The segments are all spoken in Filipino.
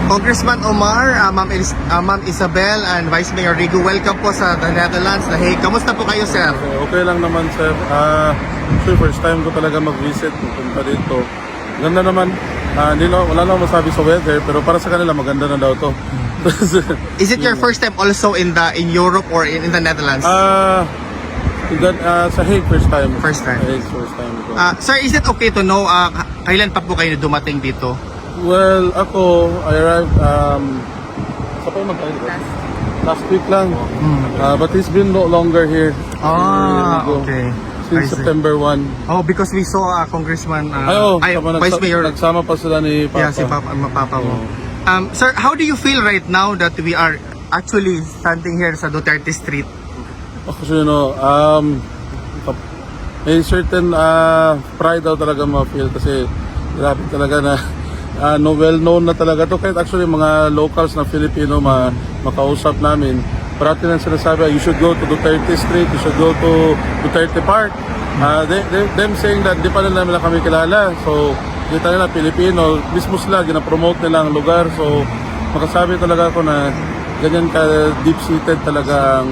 Congressman Omar, Ma'am Isabel, and Vice Mayor Rigo, welcome po sa The Netherlands, The Hague. Kamusta po kayo, sir? Okay lang naman, sir. First time ko talaga mag-visit, pupunta dito. Ganda naman. Wala naman masabi sa weather, pero para sa kanila maganda na daw to. Is it your first time also in Europe or in the Netherlands? Sa Hague, first time. First time. Sa Hague, first time ko. Sir, is it okay to know kailan pa po kayo dumating dito? Well, ako, I arrived, sa pa naman tayo, diba? Last week lang. But it's been no longer here. Okay. Since September 1. Oh, because we saw Congressman, Vice Mayor. Nagsama pa sila ni Papa. Yeah, si Papa mo. Sir, how do you feel right now that we are actually standing here sa Duterte Street? Kasi may certain pride daw talaga ma-feel kasi grabe talaga na well-known na talaga to. Kahit actually mga locals na Filipino makausap namin, parati nang sinasabi, you should go to Duterte Street, you should go to Duterte Park. Them saying that di pa nila kami kilala. So, kita nila Pilipino, mismo sila, gina-promote nila ang lugar. So, makasabi talaga ako na ganyan ka deep-seated talaga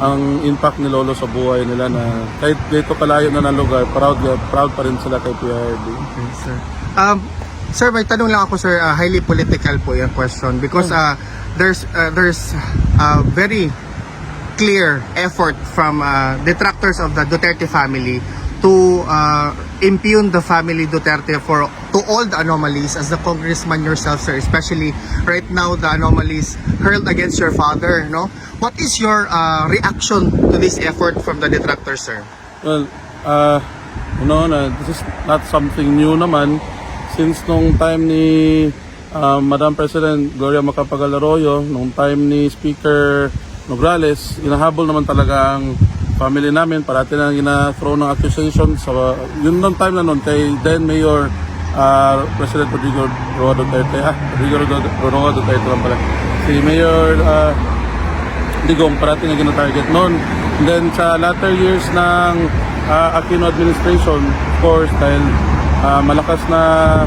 ang impact ni Lolo sa buhay nila na kahit dito kalayo na ng lugar, proud pa rin sila kay PRD. Okay, sir. Sir, may tanong lang ako, sir. Highly political po yung question because there's very clear effort from detractors of the Duterte family to impugn the family Duterte to all the anomalies, as the congressman yourself, sir, especially right now the anomalies hurled against your father, no? What is your reaction to this effort from the detractors, sir? Well, this is not something new naman. Since nung time ni Madam President Gloria Macapagal Arroyo, nung time ni Speaker Nograles, inahabol naman talaga ang family namin. Parati na gina-throw ng accusation sa yun nung time na nun kay then Mayor President Rodrigo Roa Duterte. Rodrigo Roa Duterte lang pala. Si Mayor Digong parati na gina-target nun. And then sa latter years ng Aquino administration, of course, dahil malakas na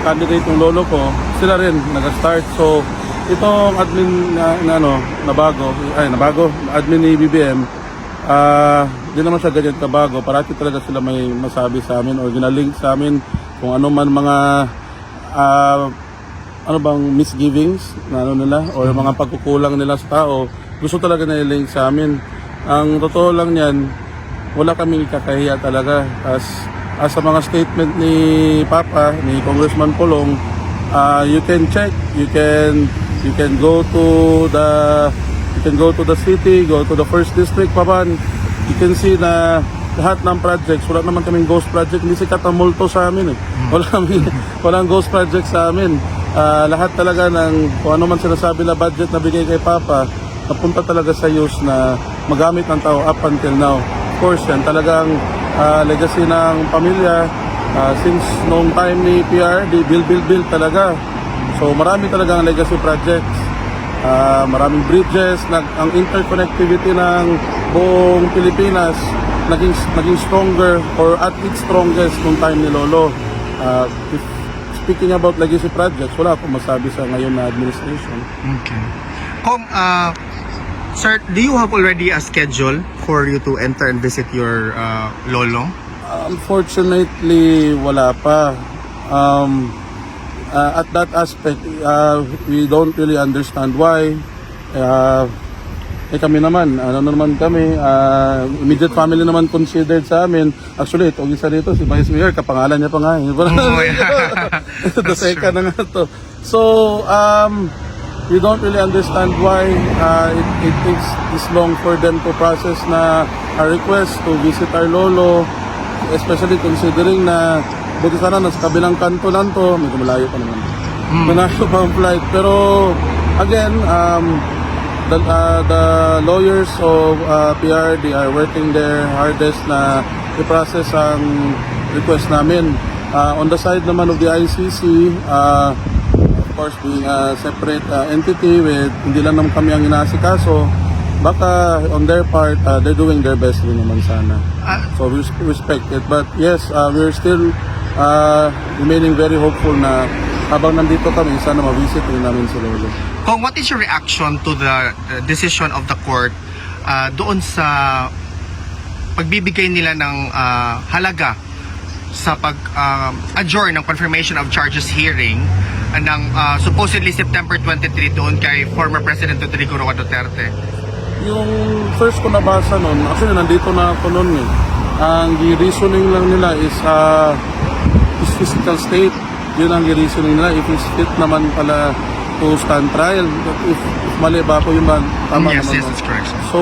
candidate ng lolo ko, sila rin nag-start. So itong admin nabago, admin ni BBM, di naman siya ganyan kabago. Parati talaga sila may masabi sa amin or ginalink sa amin kung ano man mga misgivings na nila or mga pagkukulang nila sa tao, gusto talaga na i-link sa amin. Ang totoo lang yan, wala kaming kakahiya talaga. As sa mga statement ni Papa, ni Congressman Pulong, you can check, you can go to the city, go to the first district, Papan. You can see na lahat ng projects, wala naman kaming ghost project, hindi sikat ang multo sa amin eh. Walang ghost project sa amin. Lahat talaga ng kung ano man sinasabi na budget na bigay kay Papa, napunta talaga sa use na magamit ng tao up until now. Of course, yan talagang legacy ng pamilya since noong time ni PRD, build talaga. So marami talagang legacy projects, maraming bridges, ang interconnectivity ng buong Pilipinas naging stronger or at its strongest noong time ni Lolo. Speaking about legacy projects, wala akong masabi sa ngayon na administration. Okay. Sir, do you have already a schedule for you to enter and visit your lolo? Unfortunately, wala pa. At that aspect, we don't really understand why. Kami naman, immediate family naman considered sa amin. Actually, itong isa dito, si Vice Mayor, kapangalan niya pa nga. The second na nga to. So, we don't really understand why it takes this long for them to process na a request to visit our lolo, especially considering na buti sana nasa kabilang kanto lang to, medyo malayo pa naman. Malayo pa ang flight. Pero again, the lawyers of PRD are working their hardest na i-process ang request namin. On the side naman of the ICC, of course, being a separate entity with hindi lang naman kami ang inaasikaso, baka on their part, they're doing their best rin naman sana. So we respect it. But yes, we're still remaining very hopeful na habang nandito kami, sana ma-visit rin namin si Lolo. Kung what is your reaction to the decision of the court doon sa pagbibigay nila ng halaga sa pag-adjourn ng confirmation of charges hearing ng supposedly September 23 doon kay former President Rodrigo Roa Duterte? Yung first ko nabasa nun, actually nandito na ako nun eh. Ang reasoning lang nila is his physical state. Yun ang reasoning nila. If he's fit naman pala to stand trial. If mali ba ako yun ba? Tama Yes, naman. yes, that's correct, sir. So,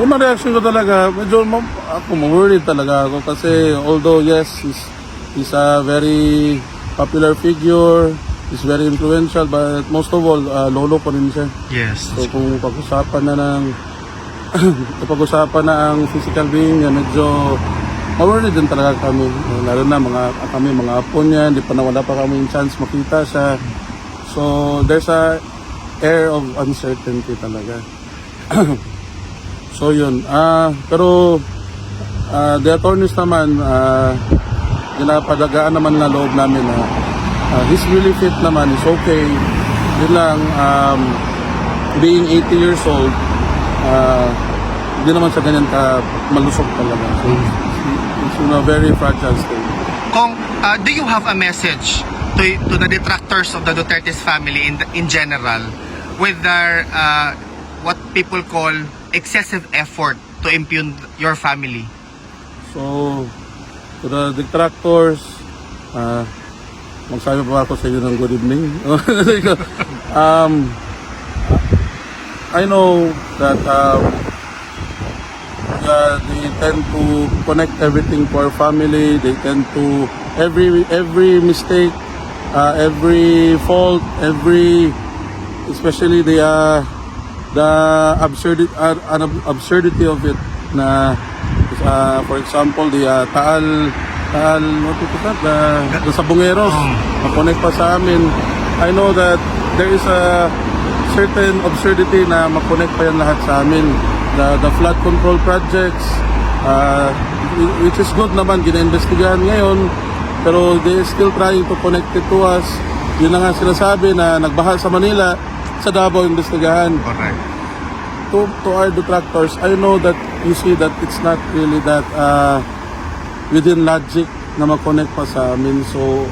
unang reaction ko talaga, medyo ako worried talaga ako kasi although yes, he's a very popular figure, he's very influential, but most of all, lolo ko rin siya. Yes. So kung pag-usapan na ng pag-usapan na ang physical being niya, medyo worried din talaga kami. Lalo na mga apo niya, hindi pa nawala pa kami yung chance makita siya. So there's a air of uncertainty talaga. So yun, pero the attorneys naman, pinapadagaan naman na loob namin na he's really fit naman, he's okay. Yun lang, being 80 years old, hindi naman siya ganyan ka malusog talaga. So he's in a very fragile state. Kung, do you have a message to the detractors of the Duterte's family in general with their what people call excessive effort to impugn your family? So, to the detractors, magsabi pa ako sa inyo ng good evening. I know that they tend to connect everything to our family. They tend to every mistake, every fault, especially the absurdity of it. Na for example, the Taal what is that? The Sabongeros, makonect pa sa amin. I know that there is a certain absurdity na makonect pa yan lahat sa amin. The flood control projects, which is good naman, gina-investigahan ngayon, pero they are still trying to connect it to us. Yun na nga sinasabi na nagbaha sa Manila, sa Davao investigahan. Correct. To our detractors, I know that you see that it's not really that within logic na makonect pa sa amin. So,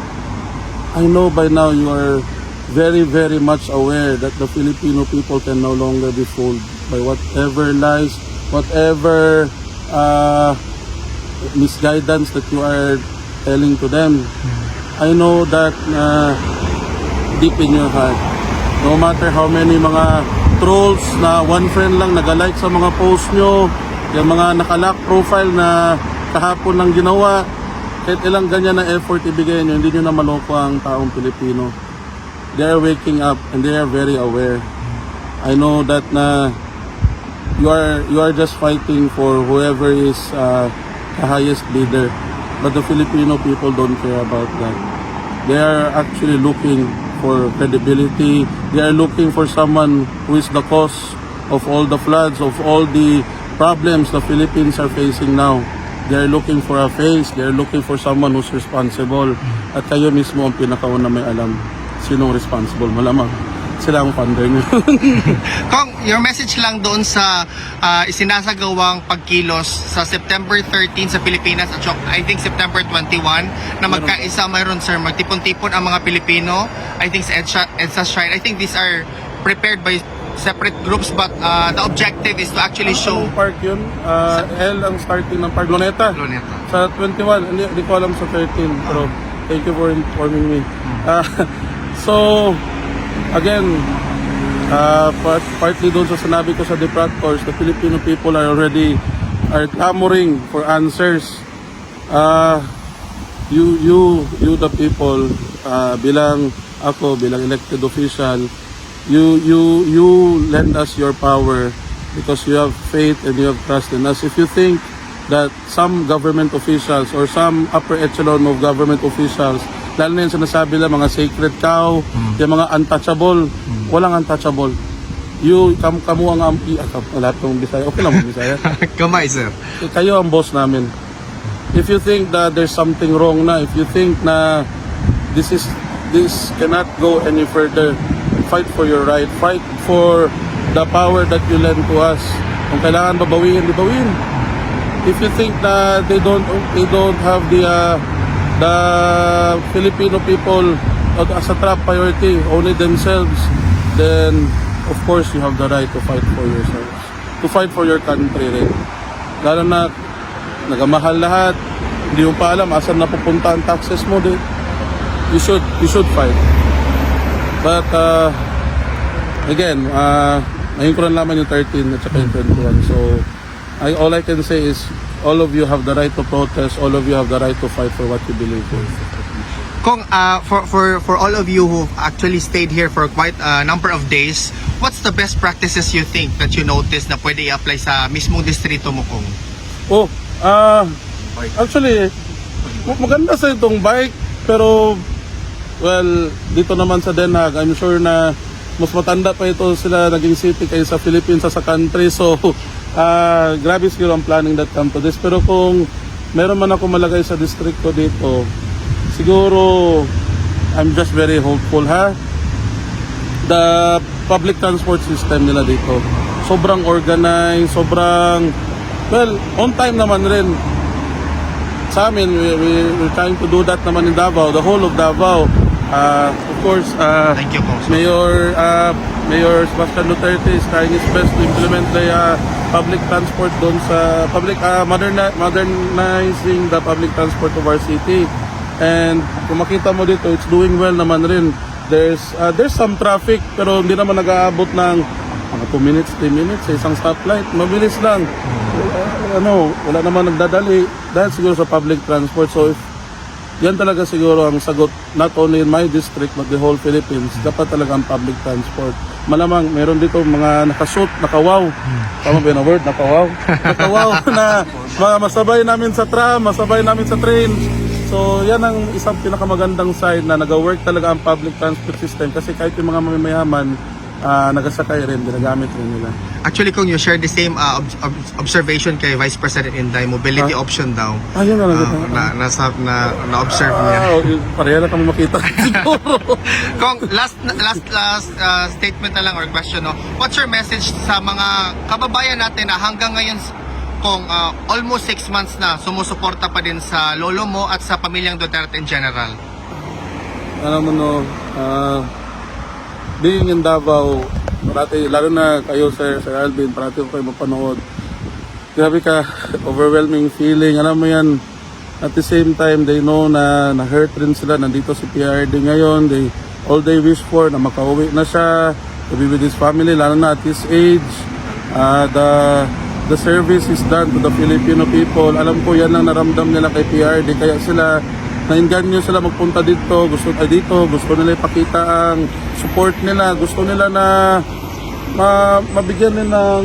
I know by now you are very, very much aware that the Filipino people can no longer be fooled by whatever lies, whatever misguidance that you are telling to them. I know that deep in your heart, no matter how many mga trolls na one friend lang nagalike sa mga post nyo, yung mga nakalock profile na kahapon lang ginawa, kahit ilang ganyan na effort ibigay nyo, hindi nyo na maloko ang taong Pilipino. They are waking up and they are very aware. I know that na you are just fighting for whoever is the highest leader, but the Filipino people don't care about that. They are actually looking for credibility. They are looking for someone who is the cause of all the floods, of all the problems the Philippines are facing now. They are looking for a face. They are looking for someone who's responsible. At kayo mismo ang pinakauna may alam sinong responsible. Malamang sila ang funder niyo. Kung your message lang doon sa isinasagawang pagkilos sa September 13 sa Pilipinas at I think September 21 na magkaisa mayroon sir, magtipon-tipon ang mga Pilipino, I think sa EDSA Shrine. I think these are prepared by separate groups but the objective is to actually show Anong park yun? L ang starting ng park. Luneta. Sa 21, hindi ko alam sa 13 pero thank you for informing me. So again, partly doon sa sinabi ko sa detractors, the Filipino people are clamoring for answers. You the people, bilang elected official, you lend us your power because you have faith and you have trust in us. If you think that some government officials or some upper echelon of government officials, lalo na yung sinasabi lang mga sacred cow, yung mga untouchable, walang untouchable. Kamu ang lahat ng Bisaya. Okay lang mo Bisaya. Kamay sir. Kayo ang boss namin. If you think that there's something wrong na, if you think na this this cannot go any further. Fight for your right. Fight for the power that you lend to us. Kung kailangan babawiin, babawiin. If you think na they don't have the Filipino people as a top priority, only themselves, then of course you have the right to fight for yourselves, to fight for your country rin. Lalo na nagamahal lahat, hindi mo pa alam asan napupunta ang taxes mo din. You should fight. But again, ngayon ko lang laman yung 13 at saka yung 21. So all I can say is all of you have the right to protest, all of you have the right to fight for what you believe in. Kung for all of you who actually stayed here for quite a number of days, what's the best practices you think that you notice na pwede i-apply sa mismong distrito mo, Kong? Oh, actually, maganda sa itong bike, pero well, dito naman sa Den Haag, I'm sure na mas matanda pa ito sila naging city kaysa sa Philippines sa country. So, grabe siguro ang planning that come to this. Pero kung meron man ako malagay sa district ko dito, siguro I'm just very hopeful The public transport system nila dito, sobrang organized, sobrang, well, on time naman rin. Sa amin, we're trying to do that naman in Davao, the whole of Davao. Of course, Thank you, Kong. Mayor Sebastian Duterte is trying his best to implement the public transport doon sa modernizing the public transport of our city. And kung makita mo dito, it's doing well naman rin. There's some traffic, pero hindi naman nag-aabot ng mga 2 minutes, 3 minutes sa isang stoplight. Mabilis lang. Wala naman nagdadali dahil siguro sa public transport. So if yan talaga siguro ang sagot, not only in my district but the whole Philippines, dapat talaga ang public transport. Malamang meron dito mga nakasuit, nakawaw. Tama ba yung word? Nakawaw? Nakawaw na mga masabay namin sa tram, masabay namin sa train. So yan ang isang pinakamagandang side na nag-work talaga ang public transport system, kasi kahit yung mga mamayaman, nagasakay rin, ginagamit rin nila. Actually, Kong, you share the same observation kay Vice President Inday, mobility option daw. Ayun Na-observe niya. Pareha na kami makita siguro. Kong, last statement na lang or question, no? What's your message sa mga kababayan natin na hanggang ngayon, Kong, almost 6 months na sumusuporta pa din sa lolo mo at sa pamilyang Duterte in general? Alam mo, being in Davao, parati, lalo na kayo, Sir Alvin, parati ko kayo mapanood. Grabe ka, overwhelming feeling. Alam mo yan, at the same time, they know na na-hurt rin sila. Nandito si PRD ngayon. All they wish for, na makauwi na siya, to be with his family, lalo na at his age. The service is done to the Filipino people. Alam ko, yan lang naramdam nila kay PRD. Kaya sila, nainganyo sila magpunta dito, gusto nila ipakita ang support nila, gusto nila na mabigyan nila ng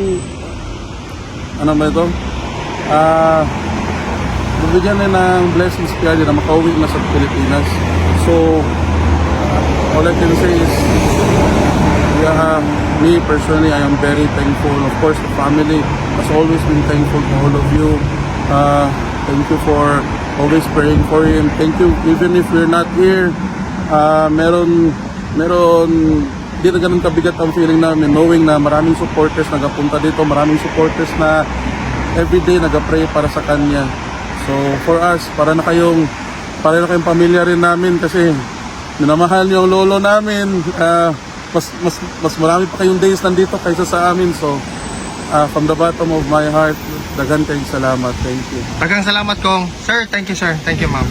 mabigyan nila ng blessings PRD na makauwi na sa Pilipinas. So all I can say is me personally, I am very thankful. Of course, the family has always been thankful to all of you. Thank you for always praying for him. Thank you, even if we're not here, meron di na ganun kabigat ang feeling namin, knowing na maraming supporters nagapunta dito, maraming supporters na everyday nagapray para sa kanya. So for us, para na kayong pamilya rin namin, kasi minamahal niyo ang lolo namin. Mas marami pa kayong days nandito kaysa sa amin. So from the bottom of my heart, daghang kayong salamat. Thank you. Daghang salamat, Kong. Sir, thank you, sir. Thank you, ma'am.